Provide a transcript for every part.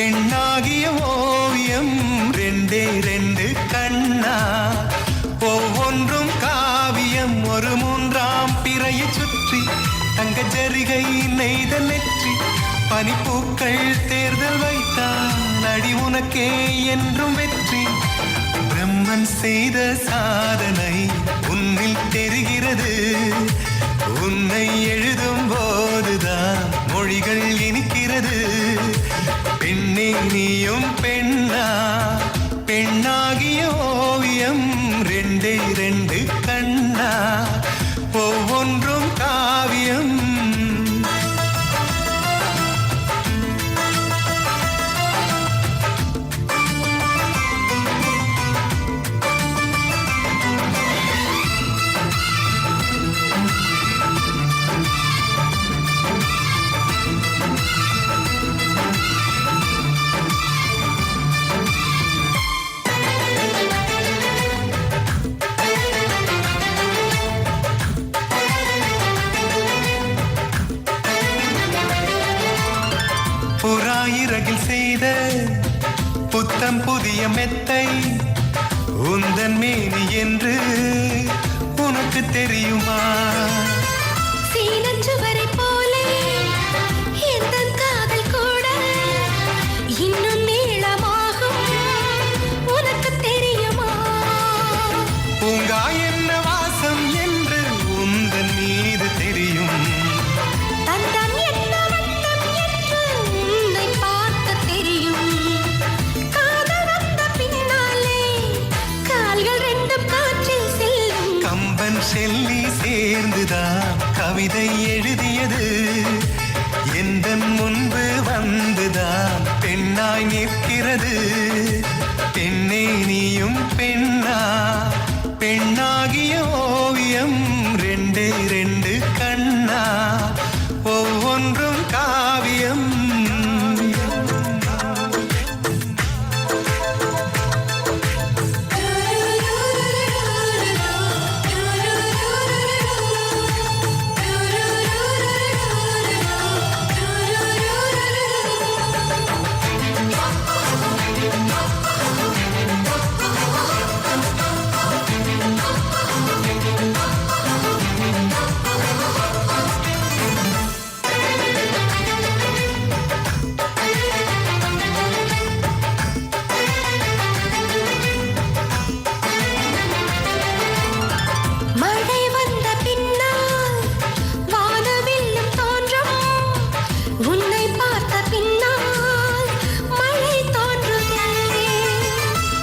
பெண்ணாகிய ஓவியம் ரெண்டே ரெண்டு கண்ணா, ஒவ்வொன்றும் காவியம் ஒரு மூன்றாம் பிறையை சுற்றி, தங்க ஜரிகை நெய்த நெற்றி, பனிப்பூக்கள் தேர்தல் வைத்தான், அடி உனக்கே என்றும் வெற்றி. பிரம்மன் செய்த சாதனை உன்னில் தெரிகிறது, உன்னை எழுதும் போதுதான் மொழிகள் இனிக்கிறது. பெண்ணே நீயும் பெண்ணா, பெண்ணாகிய ஓவியம் ரெண்டே ரெண்டு கண்ணா, ஒவ்வொன்றும் காவியம். புறாயிரகில் செய்த புத்தம் புதிய மெத்தை உந்தன் மேனி என்று உனக்கு தெரியுமா? சீனச்சுவரை போலே எந்தன் காதல் கூட இன்னும் நீளமாகும், உனக்கு தெரியுமா? பூங்கா என்ன வாசம் என்று உந்தன் மீது தெரியும், தந்தம் என்ன வண்ணம் என்று உன்னை பார்க்க தெரியும். காதல் வந்த பின்னாலே கால்கள் ரெண்டும் காற்றில் செல்லும். கம்பன் செல்லி சேர்ந்துதான் கவிதை எழுதியது, எந்தன் முன்பு வந்துதான் பெண்ணாய் நிற்கிறது. பெண்ணே நீயும் பெண்ணா, பெண்ணாகிய ஓவியம் ரெண்டே ரெண்டு கண்ணா, ஒவ்வொன்றும் காவியம். மழை வந்த பின்னால் வானவில்லும் தோன்றும், உன்னை பார்த்த பின்னால் மழை தோன்றுதே.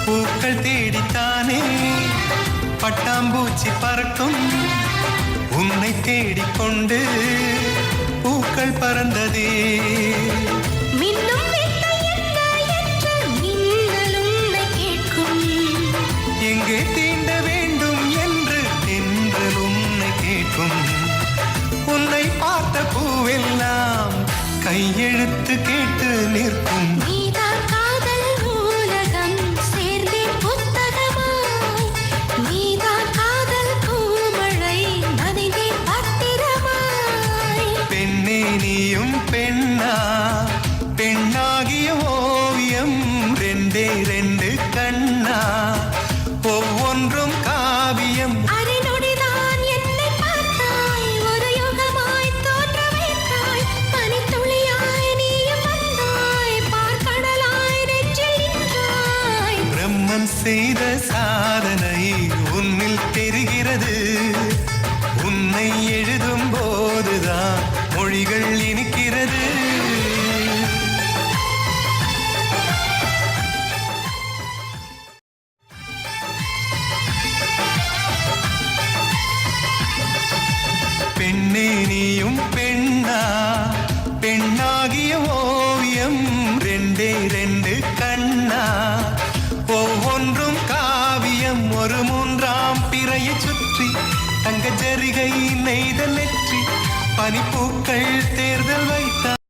பூக்கள் தேடித்தானே பட்டாம்பூச்சி பறக்கும், உன்னை தேடிக்கொண்டு பூக்கள் பறந்ததே. மின்னும் வெள்ளை என்ன என்று மின்னல் உன்னை கேட்கும், எங்கே தீண்ட வேண்டும் என்று தென்றல் உன்னை கேட்கும். உன்னை பார்த்த பூவெல்லாம் கையெழுத்து கேட்டு நிற்கும். நீதான் காதல் நூலகம் சேர்ந்தே புத்தகமாய், நீதான் காதல் பூமழை நனைந்தே பத்திரமாய். பெண்ணே நீயும் பெண்ணா, பெண்ணாகிய ஓவியம் ரெண்டே ரெண்டு கண்ணா, ஒவ்வொன்றும் காவியம். அரை நொடிதான் என்னை பார்த்தாய், ஒரு யுகமாய் தோன்ற வைத்தாய். பனித்துளியாய் நீயும் வந்தாய், பார்க்கடலாய் நெஞ்சில் நின்றாய். பிரம்மன் செய்த சாதனை உன்னில் தெரிகிறது, உன்னை எழுதும் போதுதான் மொழிகள் இனிக்கிறது. பெண்ணே நீயும் பெண்ணா, பெண்ணாகிய ஓவியம் ரெண்டே ரெண்டு கண்ணா, ஒவ்வொன்றும் காவியம் ஒரு மூன்றாம் பிறையை சுற்றி, தங்க ஜரிகை நெய்த நெற்றி, பனிப்பூக்கள் தேர்தல் வைத்தான்.